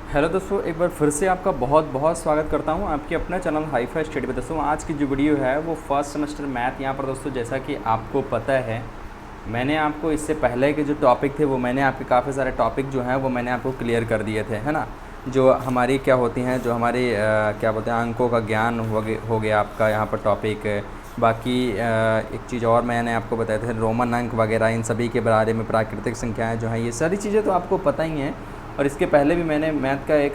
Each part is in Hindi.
हेलो दोस्तों, एक बार फिर से आपका बहुत बहुत स्वागत करता हूं आपके अपने चैनल हाई-फाई स्टडी पे। दोस्तों आज की जो वीडियो है वो फर्स्ट सेमेस्टर मैथ। यहाँ पर दोस्तों जैसा कि आपको पता है, मैंने आपको इससे पहले के जो टॉपिक थे वो मैंने आपके काफ़ी सारे टॉपिक जो हैं वो मैंने आपको क्लियर कर दिए थे, है ना। जो हमारी क्या होती हैं, जो हमारी क्या बोलते हैं, अंकों का ज्ञान हो गया आपका यहाँ पर टॉपिक। बाकी एक चीज़ और मैंने आपको बताए थे, रोमन अंक वगैरह, इन सभी के बारे में, प्राकृतिक संख्याएँ जो हैं, ये सारी चीज़ें तो आपको पता ही हैं। और इसके पहले भी मैंने मैथ का एक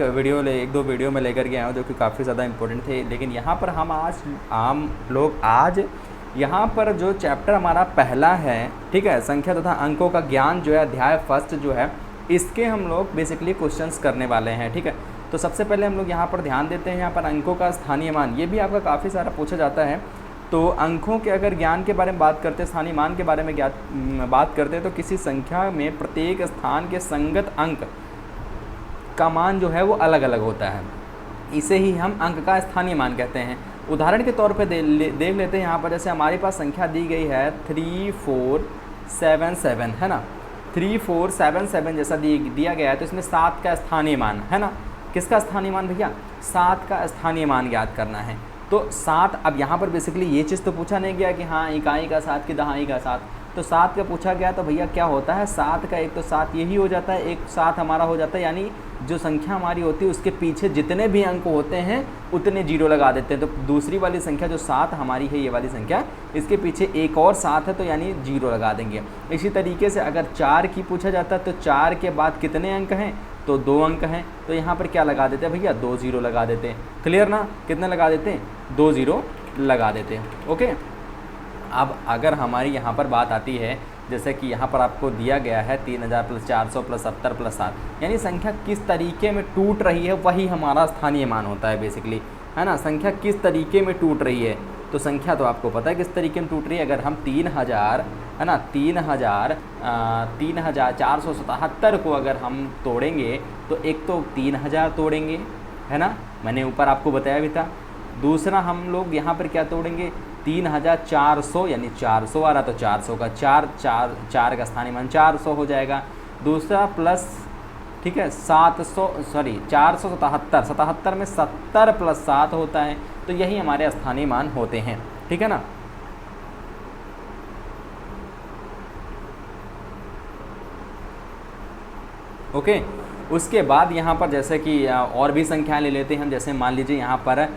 दो वीडियो में लेकर के आया हूँ जो कि काफ़ी ज़्यादा इंपॉर्टेंट थे। लेकिन यहाँ पर हम आज यहाँ पर जो चैप्टर हमारा पहला है, ठीक है, संख्या तथा अंकों का ज्ञान जो है, अध्याय फर्स्ट जो है, इसके हम लोग बेसिकली क्वेश्चंस करने वाले हैं, ठीक है। तो सबसे पहले हम लोग यहाँ पर ध्यान देते हैं, यहाँ पर अंकों का स्थानीय मान, ये भी आपका काफ़ी सारा पूछा जाता है। तो अंकों के अगर ज्ञान के बारे में बात करते हैं, स्थानीय मान के बारे में बात करते हैं, तो किसी संख्या में प्रत्येक स्थान के संगत अंक का मान जो है वो अलग अलग होता है। इसे ही हम अंक का स्थानीय मान कहते हैं। उदाहरण के तौर पे देख लेते हैं। यहाँ पर जैसे हमारे पास संख्या दी गई है 3477, है ना। 3477 जैसा दिया गया है, तो इसमें 7 का स्थानीय मान, है ना। किसका स्थानीय मान भैया? 7 का स्थानीय मान ज्ञात करना है। तो 7, अब यहाँ पर बेसिकली ये चीज़ तो पूछा नहीं गया कि हाँ इकाई का 7 की दहाई का 7, तो 7 का पूछा गया। तो भैया क्या होता है, 7 का एक तो 7 यही हो जाता है, एक 7 हमारा हो जाता है, यानी जो संख्या हमारी होती है उसके पीछे जितने भी अंक होते हैं उतने जीरो लगा देते हैं। तो दूसरी वाली संख्या जो 7 हमारी है, ये वाली संख्या, इसके पीछे एक और 7 है तो यानी जीरो लगा देंगे। इसी तरीके से अगर 4 की पूछा जाता है तो 4 के बाद कितने अंक हैं, तो 2 अंक हैं, तो यहाँ पर क्या लगा देते हैं भैया, 2 जीरो लगा देते हैं। क्लियर ना, कितने लगा देते हैं, 2 जीरो लगा देते हैं। ओके, अब अगर हमारी यहाँ पर बात आती है, जैसे कि यहाँ पर आपको दिया गया है 3000 + 400 + 70 + 7, यानी संख्या किस तरीके में टूट रही है वही हमारा स्थानीय मान होता है बेसिकली, है ना। संख्या किस तरीके में टूट रही है, तो संख्या तो आपको पता है किस तरीके में टूट रही है। अगर हम 3000, है ना, 3477 को अगर हम तोड़ेंगे तो एक तो 3000 तोड़ेंगे, है ना, मैंने ऊपर आपको बताया भी था। दूसरा हम लोग यहाँ पर क्या तोड़ेंगे, 3400, यानी 400 आ रहा तो 400 का 4 का स्थानीय मान 400 हो जाएगा। दूसरा प्लस, ठीक है, 477 में 70 + 7 होता है, तो यही हमारे स्थानीय मान होते हैं, ठीक है ना। ओके, उसके बाद यहाँ पर जैसे कि और भी संख्याएं ले लेते हैं हम। जैसे मान लीजिए यहाँ पर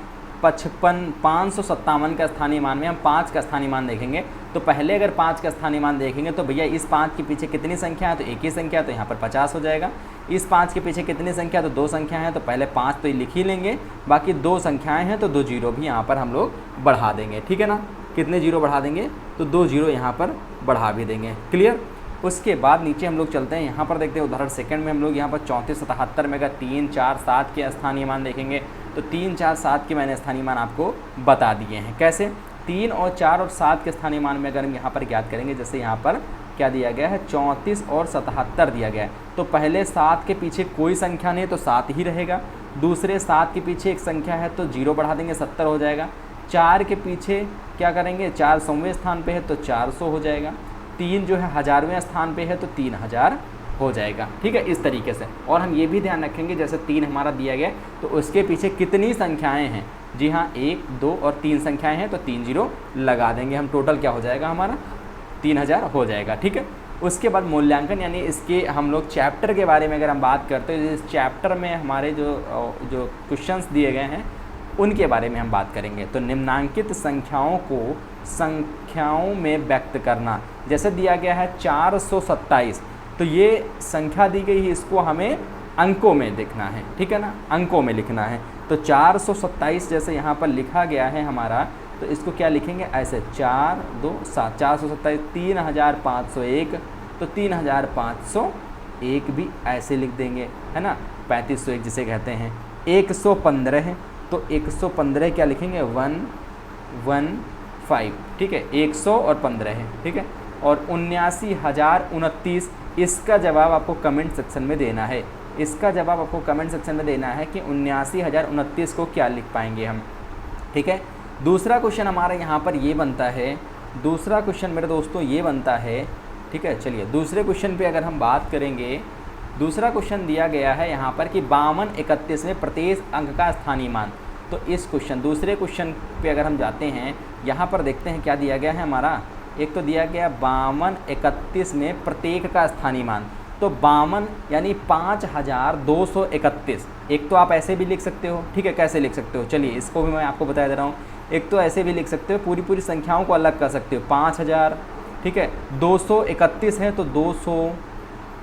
557 का स्थानीय मान में हम 5 का स्थानीय मान देखेंगे। तो पहले अगर 5 का स्थानीय मान देखेंगे तो भैया इस 5 के पीछे कितनी संख्या है, तो एक ही संख्या, तो यहाँ पर 50 हो जाएगा। इस 5 के पीछे कितनी संख्या, तो 2 संख्या है, तो पहले 5 तो लिख ही लेंगे, बाकी 2 संख्याएं हैं तो 2 जीरो भी यहाँ पर हम लोग बढ़ा देंगे, ठीक है ना। कितने जीरो बढ़ा देंगे, तो 2 जीरो यहाँ पर बढ़ा भी देंगे। क्लियर। उसके बाद नीचे हम लोग चलते हैं, यहाँ पर देखते हैं उदाहरण सेकंड में हम लोग यहाँ पर 3477 में अगर 3, 4, 7 के स्थानीय मान देखेंगे तो 3, 4, 7 के मैंने स्थानीय मान आपको बता दिए हैं। कैसे, 3 और 4 और 7 के स्थानीय मान में अगर हम यहाँ पर ज्ञात करेंगे, जैसे यहाँ पर क्या दिया गया है, 34 और 77 दिया गया है, तो पहले 7 के पीछे कोई संख्या नहीं तो 7 ही रहेगा। दूसरे 7 के पीछे एक संख्या है तो जीरो बढ़ा देंगे, 70 हो जाएगा। 4 के पीछे क्या करेंगे, 4 100वें स्थान पे है तो 400 हो जाएगा। 3 जो है 1000वें स्थान पे है तो 3000 हो जाएगा, ठीक है, इस तरीके से। और हम ये भी ध्यान रखेंगे, जैसे 3 हमारा दिया गया तो उसके पीछे कितनी संख्याएं हैं, जी हाँ, 1, 2 और 3 संख्याएं हैं, तो 3 जीरो लगा देंगे हम। टोटल क्या हो जाएगा हमारा, 3000 हो जाएगा, ठीक है। उसके बाद मूल्यांकन, यानी इसके हम लोग चैप्टर के बारे में अगर हम बात करते हैं, इस चैप्टर में हमारे जो क्वेश्चंस दिए गए हैं उनके बारे में हम बात करेंगे। तो निम्नांकित संख्याओं को संख्याओं में व्यक्त करना, जैसे दिया गया है 427, तो ये संख्या दी गई है, इसको हमें अंकों में देखना है, ठीक है ना, अंकों में लिखना है। तो 427 जैसे यहाँ पर लिखा गया है हमारा, तो इसको क्या लिखेंगे, ऐसे 4, 2, 7, 427, 3501, तो 3501 भी ऐसे लिख देंगे, है ना। 3501 जिसे कहते हैं। 115 है तो 115 क्या लिखेंगे, 115, ठीक है, 100 और 15 है, ठीक है। और 79,029, इसका जवाब आपको कमेंट सेक्शन में देना है। इसका जवाब आपको कमेंट सेक्शन में देना है कि 79,029 को क्या लिख पाएंगे हम, ठीक है। दूसरा क्वेश्चन हमारा यहाँ पर ये बनता है, दूसरा क्वेश्चन मेरे दोस्तों ये बनता है, ठीक है। चलिए दूसरे क्वेश्चन पे अगर हम बात करेंगे दूसरा क्वेश्चन दिया गया है यहाँ पर कि 52 31 में प्रत्येक अंक का स्थानीय मान। तो इस क्वेश्चन दूसरे क्वेश्चन पे अगर हम जाते हैं, यहाँ पर देखते हैं क्या दिया गया है हमारा। एक तो दिया गया 52 31 में प्रत्येक का स्थानीय मान, तो 52 यानी 5231। एक तो आप ऐसे भी लिख सकते हो, ठीक है, कैसे लिख सकते हो, चलिए इसको भी मैं आपको बता दे रहा हूँ। एक तो ऐसे भी लिख सकते हो, पूरी पूरी संख्याओं को अलग कर सकते हो, 5000, ठीक है, 231 है तो 200,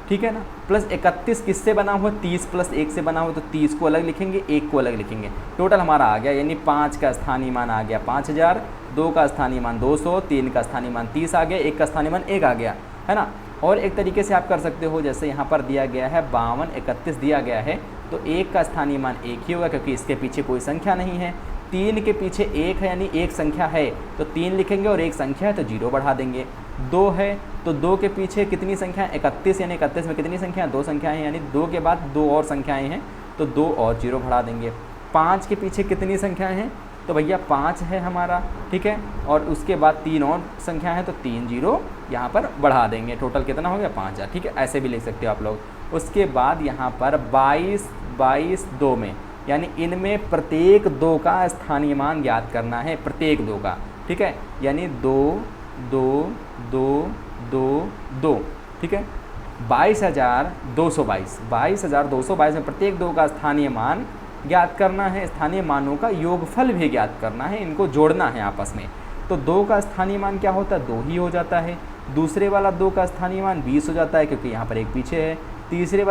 ठीक है ना, प्लस 31 किससे बना हुआ, 30 + 1 से बना हुआ, तो 30 को अलग लिखेंगे, 1 को अलग लिखेंगे। टोटल हमारा आ गया, यानी 5 का स्थानीय मान आ गया 5000, 2 का स्थानीय मान 200, 3 का स्थानीय मान 30 आ गया, 1 का स्थानीय मान 1 आ गया, है ना। और एक तरीके से आप कर सकते हो, जैसे यहाँ पर दिया गया है 52 31 दिया गया है, तो 1 का स्थानीय मान 1 ही होगा क्योंकि इसके पीछे कोई संख्या नहीं है। 3 के पीछे 1 है यानी एक संख्या है तो 3 लिखेंगे, और एक संख्या है तो 0 बढ़ा देंगे। 2 है तो 2 के पीछे कितनी संख्या है, 31, यानी 31 में कितनी संख्या है, 2 संख्याएँ हैं, यानी 2 के बाद 2 और संख्याएँ हैं तो 2 और 0 बढ़ा देंगे। 5 के पीछे कितनी संख्याएँ हैं, तो भैया 5 है हमारा, ठीक है, और उसके बाद 3 और संख्या है तो 3 0 यहाँ पर बढ़ा देंगे। टोटल कितना हो गया, 5000, ठीक है, ऐसे भी लिख सकते हो आप लोग। उसके बाद यहाँ पर 22 22 2 में, यानी इनमें प्रत्येक 2 का स्थानीय मान ज्ञात करना है, प्रत्येक 2 का, ठीक है, यानी 2 2 2 2 2, ठीक है। 22222 22222 में प्रत्येक 2 का स्थानीय मान ज्ञात करना है। स्थानीय मानों का योगफल भी ज्ञात करना है, इनको जोड़ना है आपस में। तो 2 का स्थानीय मान क्या होता है, 2 ही हो जाता है। दूसरे वाला 2 का स्थानीय मान 20 हो जाता है क्योंकि यहाँ पर एक पीछे है। तीसरे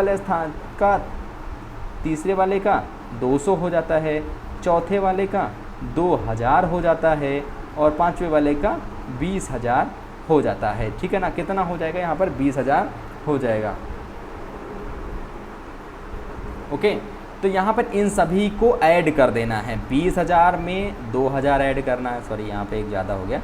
वाले का 200 हो जाता है, चौथे वाले का 2000 हो जाता है, और पाँचवें वाले का 20000 हो जाता है, ठीक है ना। कितना हो जाएगा यहाँ पर, 20000 हो जाएगा। ओके, तो यहाँ पर इन सभी को ऐड कर देना है। 20000 में 2000 ऐड करना है, सॉरी यहाँ पे एक ज़्यादा हो गया।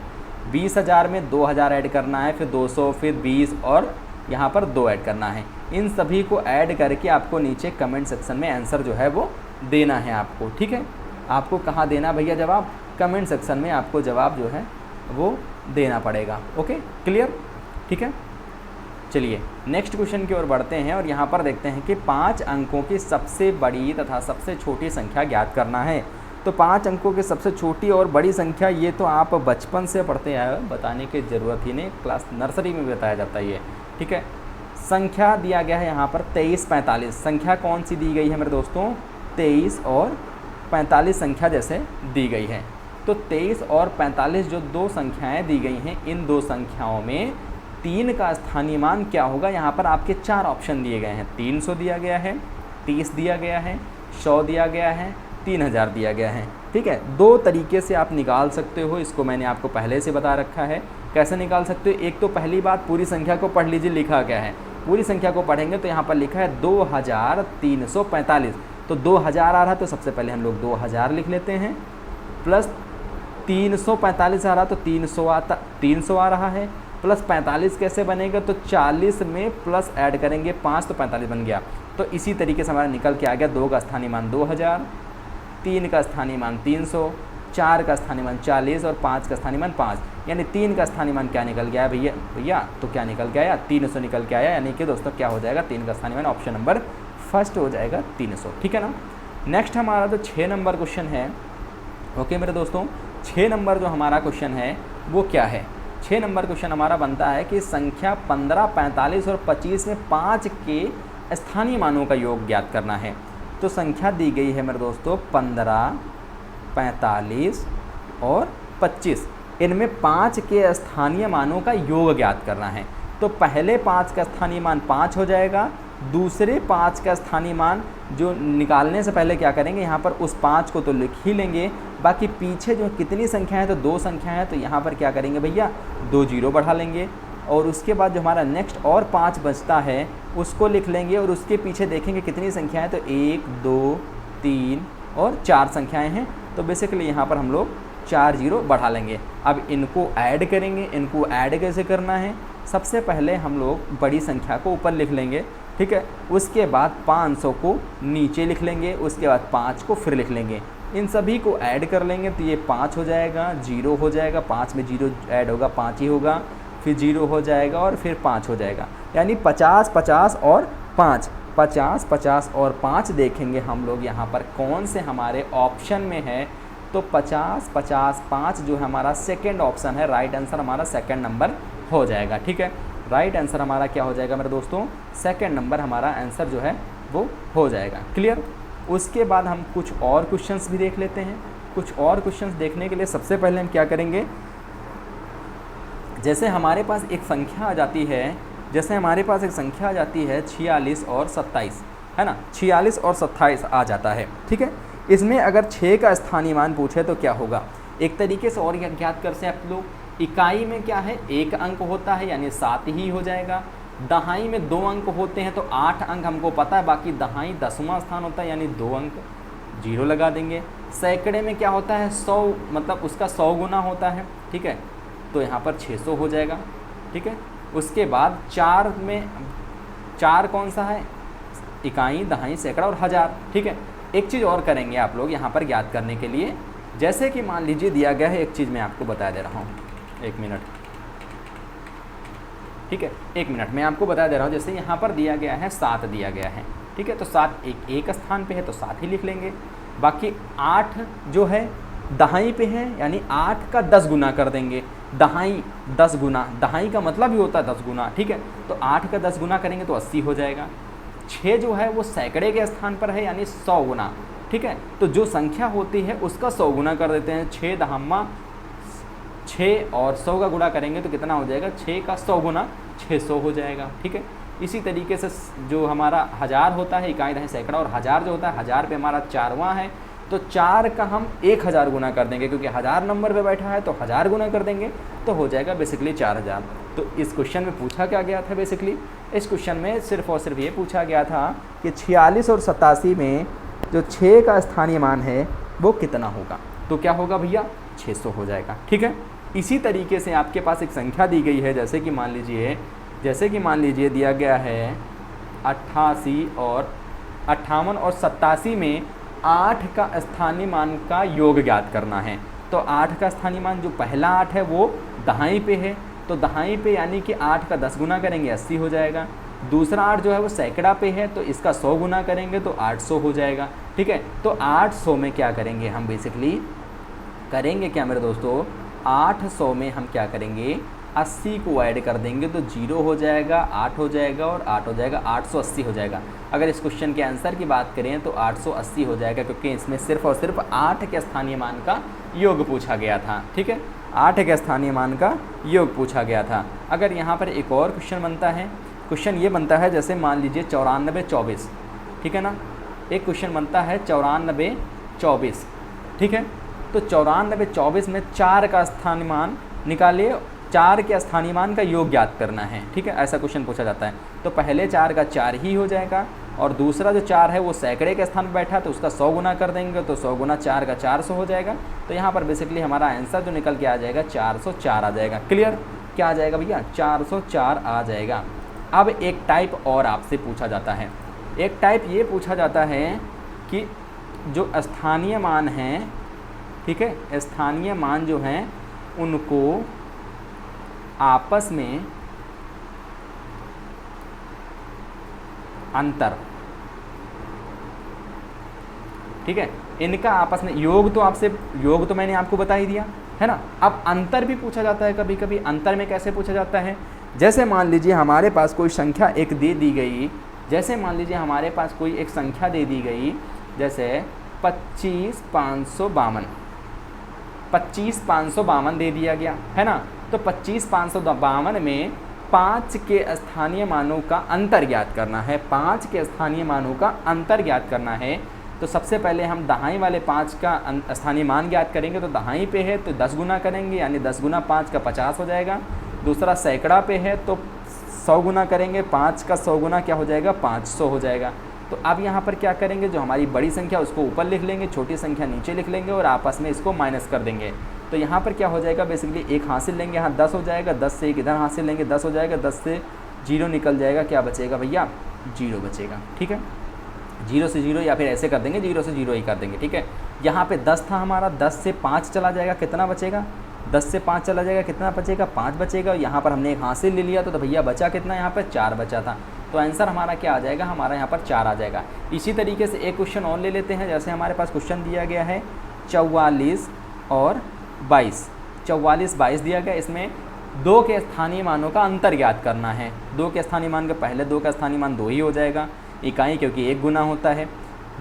20000 में 2000 ऐड करना है, फिर 200, फिर 20 और यहाँ पर 2 ऐड करना है। इन सभी को ऐड करके आपको नीचे कमेंट सेक्शन में आंसर जो है वो देना है आपको, ठीक है। आपको कहाँ देना भैया जवाब, कमेंट सेक्शन में आपको जवाब जो है वो देना पड़ेगा। ओके, क्लियर, ठीक है। चलिए नेक्स्ट क्वेश्चन की ओर बढ़ते हैं, और यहाँ पर देखते हैं कि 5 अंकों की सबसे बड़ी तथा सबसे छोटी संख्या ज्ञात करना है। तो 5 अंकों की सबसे छोटी और बड़ी संख्या, ये तो आप बचपन से पढ़ते आए हो, बताने की ज़रूरत ही नहीं, क्लास नर्सरी में बताया जाता है ये, ठीक है। संख्या दिया गया है यहाँ पर 23 45। संख्या कौन सी दी गई है मेरे दोस्तों, 23 और 45 संख्या जैसे दी गई है। तो 23 और 45 जो 2 संख्याएँ दी गई हैं, इन 2 संख्याओं में 3 का स्थानीय मान क्या होगा। यहाँ पर आपके 4 ऑप्शन दिए गए हैं, 300 दिया गया है, 30 दिया गया है, 100 दिया गया है, 3000 दिया गया है, ठीक है। 2 तरीके से आप निकाल सकते हो, इसको मैंने आपको पहले से बता रखा है कैसे निकाल सकते हो। एक तो पहली बात, पूरी संख्या को पढ़ लीजिए, लिखा क्या है। पूरी संख्या को पढ़ेंगे तो यहाँ पर लिखा है 2345, तो 2000 आ रहा है तो सबसे पहले हम लोग 2000 लिख लेते हैं, प्लस 345 आ रहा तो 300 आ रहा है, प्लस 45 कैसे बनेगा, तो 40 में प्लस ऐड करेंगे 5 तो 45 बन गया। तो इसी तरीके से हमारा निकल के आ गया 2 का स्थानीय मान 2000, 3 का स्थानीय मान 300, 4 का स्थानीय मान 40 और 5 का स्थानीय मान 5। यानी 3 का स्थानीय मान क्या निकल गया है भैया, तो क्या निकल के आया, 300 निकल के आया। यानी कि दोस्तों क्या हो जाएगा, 3 का स्थानीय मान ऑप्शन नंबर फर्स्ट हो जाएगा 300, ठीक है ना। नेक्स्ट हमारा जो 6 नंबर क्वेश्चन है, ओके मेरे दोस्तों, 6 नंबर जो हमारा क्वेश्चन है वो क्या है। 6 नंबर क्वेश्चन हमारा बनता है कि संख्या 15 45 और 25 में 5 के स्थानीय मानों का योग ज्ञात करना है। तो संख्या दी गई है मेरे दोस्तों 15 45 और 25, इनमें 5 के स्थानीय मानों का योग ज्ञात करना है। तो पहले 5 का स्थानीय मान 5 हो जाएगा, दूसरे 5 का स्थानीय मान जो निकालने से पहले क्या करेंगे, यहाँ पर उस 5 को तो लिख ही लेंगे, बाकी पीछे जो कितनी संख्या है, तो 2 संख्या है, तो यहाँ पर क्या करेंगे भैया, 2 0 बढ़ा लेंगे, और उसके बाद जो हमारा नेक्स्ट और 5 बचता है उसको लिख लेंगे, और उसके पीछे देखेंगे कितनी संख्या है, तो 1 2 3 और 4 संख्याएँ हैं। तो बेसिकली यहाँ पर हम लोग 4 0 बढ़ा लेंगे। अब इनको ऐड करेंगे, इनको ऐड कैसे करना है, सबसे पहले हम लोग बड़ी संख्या को ऊपर लिख लेंगे, ठीक है, उसके बाद 500 को नीचे लिख लेंगे, उसके बाद 5 को फिर लिख लेंगे, इन सभी को ऐड कर लेंगे तो ये 5 हो जाएगा, 0 हो जाएगा, 5 में 0 ऐड होगा 5 ही होगा, फिर 0 हो जाएगा और फिर 5 हो जाएगा। यानी 50 50 और 5 50, 50 और 5 देखेंगे हम लोग यहाँ पर कौन से हमारे ऑप्शन में है, तो 50, 50, 5 जो है हमारा सेकेंड ऑप्शन है, राइट आंसर हमारा सेकेंड नंबर हो जाएगा। ठीक है, राइट आंसर हमारा क्या हो जाएगा मेरे दोस्तों, सेकेंड नंबर हमारा आंसर जो है वो हो जाएगा। क्लियर। उसके बाद हम कुछ और क्वेश्चंस भी देख लेते हैं। कुछ और क्वेश्चंस देखने के लिए सबसे पहले हम क्या करेंगे, जैसे हमारे पास एक संख्या आ जाती है, जैसे हमारे पास एक संख्या आ जाती है 46 और 27, है ना, 46 और 27 आ जाता है। ठीक है, इसमें अगर 6 का स्थानीय मान पूछे तो क्या होगा, एक तरीके से और ज्ञात कर से आप लोग, इकाई में क्या है 1 अंक होता है यानी 7 ही हो जाएगा, दहाई में 2 अंक होते हैं तो 8 अंक हमको पता है, बाकी दहाई 10वां स्थान होता है यानी 2 अंक, 0 लगा देंगे। सैकड़े में क्या होता है 100, मतलब उसका 100 गुना होता है। ठीक है, तो यहाँ पर 600 हो जाएगा। ठीक है, उसके बाद 4 में 4 कौन सा है, इकाई, दहाई, सैकड़ा और हज़ार। ठीक है, एक चीज़ और करेंगे आप लोग यहाँ पर ज्ञात करने के लिए, जैसे कि मान लीजिए दिया गया है, एक चीज़ मैं आपको बता दे रहा हूँ, 1 मिनट। ठीक है, 1 मिनट मैं आपको बता दे रहा हूँ, जैसे यहाँ पर दिया गया है 7 दिया गया है। ठीक है, तो 7 एक स्थान पे है तो 7 ही लिख लेंगे, बाकी 8 जो है दहाई पे है यानी 8 का 10 गुना कर देंगे, दहाई 10 गुना, दहाई का मतलब ही होता है 10 गुना। ठीक है, तो 8 का 10 गुना करेंगे तो 80 हो जाएगा। 6 जो है वो सैकड़े के स्थान पर है यानी 100 गुना। ठीक है, तो जो संख्या होती है उसका 100 गुना कर देते हैं, 6 दहम्मा 6 और 100 का गुणा करेंगे तो कितना हो जाएगा, 6 का 100 गुना 600 हो जाएगा। ठीक है, इसी तरीके से जो हमारा हज़ार होता है, इकाई, दहाई, सैकड़ा, और हज़ार जो होता है, हज़ार पे हमारा 4वां है तो 4 का हम 1000 गुना कर देंगे, क्योंकि 1000 नंबर पे बैठा है तो 1000 गुना कर देंगे तो हो जाएगा बेसिकली 4000। तो इस क्वेश्चन में पूछा क्या गया था, बेसिकली इस क्वेश्चन में सिर्फ और सिर्फ ये पूछा गया था कि 46 और 87 में जो 6 का स्थानीय मान है वो कितना होगा, तो क्या होगा भैया, 600 हो जाएगा। ठीक है, इसी तरीके से आपके पास एक संख्या दी गई है, जैसे कि मान लीजिए दिया गया है 88 और 58 और 87 में 8 का स्थानीय मान का योग ज्ञात करना है। तो 8 का स्थानीय मान जो पहला 8 है वो दहाई पे है, तो दहाई पे यानी कि 8 का 10 गुना करेंगे 80 हो जाएगा। दूसरा 8 जो है वो सैकड़ा पे है तो इसका 100 गुना करेंगे तो 800 हो जाएगा। ठीक है, तो 800 में क्या करेंगे हम, बेसिकली करेंगे क्या मेरे दोस्तों, 800 में हम क्या करेंगे, 80 को ऐड कर देंगे तो 0 हो जाएगा, 8 हो जाएगा और 8 हो जाएगा, 880 हो जाएगा। अगर इस क्वेश्चन के आंसर की बात करें तो 880 हो जाएगा, क्योंकि इसमें सिर्फ और सिर्फ 8 के स्थानीय मान का योग पूछा गया था। ठीक है, 8 के स्थानीय मान का योग पूछा गया था। अगर यहाँ पर एक और क्वेश्चन बनता है, क्वेश्चन ये बनता है, जैसे मान लीजिए 94, 24, ठीक है ना, एक क्वेश्चन बनता है 94, 24। ठीक है, तो 94, 24 में 4 का स्थानीय मान निकालिए, 4 के स्थानीय मान का योग ज्ञात करना है। ठीक है, ऐसा क्वेश्चन पूछा जाता है। तो पहले 4 का 4 ही हो जाएगा, और दूसरा जो 4 है वो सैकड़े के स्थान पर बैठा तो उसका 100 गुना कर देंगे तो 100 गुना 4 का 400 हो जाएगा। तो यहाँ पर बेसिकली हमारा आंसर जो निकल के आ जाएगा 404 आ जाएगा। क्लियर, क्या आ जाएगा भैया, 404 आ जाएगा। अब एक टाइप और आपसे पूछा जाता है, एक टाइप ये पूछा जाता है कि जो स्थानीय मान हैं, ठीक है, स्थानीय मान जो हैं उनको आपस में अंतर, ठीक है, इनका आपस में योग, तो आपसे योग तो मैंने आपको बता ही दिया है ना। अब अंतर भी पूछा जाता है कभी कभी। अंतर में कैसे पूछा जाता है, जैसे मान लीजिए हमारे पास कोई संख्या एक दे दी गई, जैसे मान लीजिए हमारे पास कोई एक संख्या दे दी गई, जैसे 25,552, 25,552 दे दिया गया है ना। तो 25,552 में 5 के स्थानीय मानों का अंतर ज्ञात करना है, 5 के स्थानीय मानों का अंतर ज्ञात करना है। तो सबसे पहले हम दहाई वाले 5 का स्थानीय मान ज्ञात करेंगे, तो दहाई पे है तो 10 गुना करेंगे यानी 10 गुना 5 का 50 हो जाएगा। दूसरा सैकड़ा पे है तो 100 गुना करेंगे, 5 का 100 गुना क्या हो जाएगा, 500 हो जाएगा। तो अब यहाँ पर क्या करेंगे, जो हमारी बड़ी संख्या उसको ऊपर लिख लेंगे, छोटी संख्या नीचे लिख लेंगे और आपस में इसको माइनस कर देंगे। तो यहाँ पर क्या हो जाएगा, बेसिकली एक हासिल लेंगे, यहाँ 10 हो जाएगा, 10 से एक इधर हासिल लेंगे, 10 हो जाएगा, 10 से 0 निकल जाएगा, क्या बचेगा भैया, 0 बचेगा। ठीक है, 0 से 0 या फिर ऐसे कर देंगे, 0 से 0 ही कर देंगे। ठीक है, यहाँ पे 10 था हमारा, 10 से 5 चला जाएगा, कितना बचेगा, 10 से 5 चला जाएगा, कितना बचेगा, 5 बचेगा। यहाँ पर हमने एक हासिल ले लिया तो भैया बचा कितना, यहाँ पर 4 बचा था। तो आंसर हमारा क्या आ जाएगा, हमारा यहाँ पर 4 आ जाएगा। इसी तरीके से एक क्वेश्चन और ले लेते हैं। जैसे हमारे पास क्वेश्चन दिया गया है 44 और 22, 44 22 दिया गया। इसमें 2 के स्थानीय मानों का अंतर ज्ञात करना है। 2 के स्थानीय मान के पहले 2 का स्थानीय मान 2 ही हो जाएगा, इकाई क्योंकि 1 गुना होता है।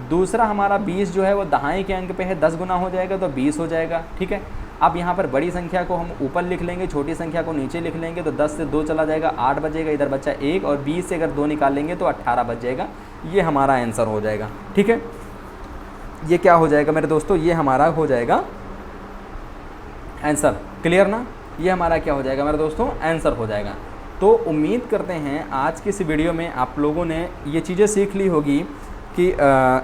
दूसरा हमारा 20 जो है वो दहाई के अंक पे है, 10 गुना हो जाएगा तो 20 हो जाएगा, ठीक है। अब यहाँ पर बड़ी संख्या को हम ऊपर लिख लेंगे, छोटी संख्या को नीचे लिख लेंगे, तो 10 से 2 चला जाएगा, 8 बचेगा, इधर बच्चा 1, और 20 से अगर 2 निकाल लेंगे तो 18 बच जाएगा। ये हमारा आंसर हो जाएगा, ठीक है। ये क्या हो जाएगा मेरे दोस्तों, ये हमारा हो जाएगा आंसर। क्लियर ना, ये हमारा क्या हो जाएगा मेरे दोस्तों, आंसर हो जाएगा। तो उम्मीद करते हैं आज की इस वीडियो में आप लोगों ने ये चीज़ें सीख ली होगी कि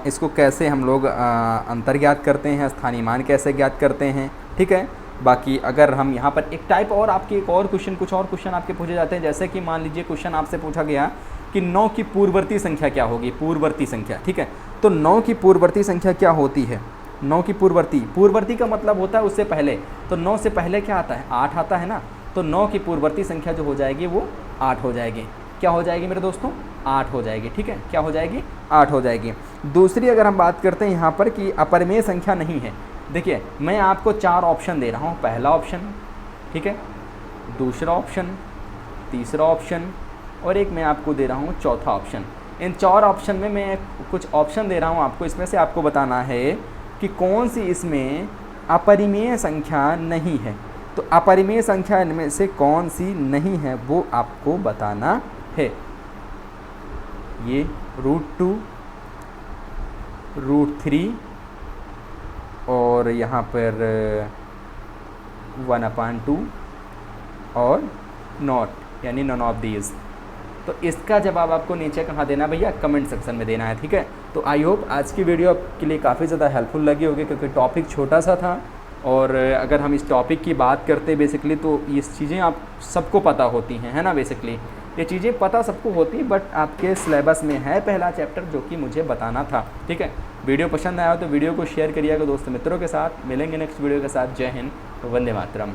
इसको कैसे हम लोग अंतर ज्ञात करते हैं, स्थानीय मान कैसे ज्ञात करते हैं, ठीक है। बाकी अगर हम यहाँ पर एक टाइप और आपके एक और क्वेश्चन, कुछ और क्वेश्चन आपके पूछे जाते हैं। जैसे कि मान लीजिए क्वेश्चन आपसे पूछा गया कि 9 की पूर्ववर्ती संख्या क्या होगी, पूर्ववर्ती संख्या, ठीक है। तो 9 की पूर्ववर्ती संख्या क्या होती है, 9 की पूर्ववर्ती का मतलब होता है उससे पहले। तो 9 से पहले क्या आता है, 8 आता है ना। तो 9 की पूर्ववर्ती संख्या जो हो जाएगी वो 8 हो जाएगी। क्या हो जाएगी मेरे दोस्तों, 8 हो जाएगी, ठीक है। क्या हो जाएगी, 8 हो जाएगी। दूसरी अगर हम बात करते हैं यहाँ पर कि अपरिमेय संख्या नहीं है। देखिए मैं आपको 4 ऑप्शन दे रहा हूँ, पहला ऑप्शन, ठीक है, दूसरा ऑप्शन, तीसरा ऑप्शन, और एक मैं आपको दे रहा हूँ चौथा ऑप्शन। इन 4 ऑप्शन में मैं कुछ ऑप्शन दे रहा हूँ आपको, इसमें से आपको बताना है कि कौन सी इसमें अपरिमेय संख्या नहीं है। तो अपरिमेय संख्या इनमें से कौन सी नहीं है वो आपको बताना है। ये √2, √3 और यहाँ पर 1/2 और नॉट, यानी नॉन ऑफ दीज। तो इसका जवाब आपको नीचे कहाँ देना भैया, कमेंट सेक्शन में देना है, ठीक है। तो आई होप आज की वीडियो आपके लिए काफ़ी ज़्यादा हेल्पफुल लगी होगी, क्योंकि टॉपिक छोटा सा था। और अगर हम इस टॉपिक की बात करते बेसिकली तो ये चीज़ें आप सबको पता होती हैं, है ना। बेसिकली ये चीज़ें पता सबको होती, बट आपके सिलेबस में है पहला चैप्टर जो कि मुझे बताना था, ठीक है। वीडियो पसंद आया तो वीडियो को शेयर करिएगा दोस्तों मित्रों के साथ। मिलेंगे नेक्स्ट वीडियो के साथ। जय हिंद, वंदे मातरम।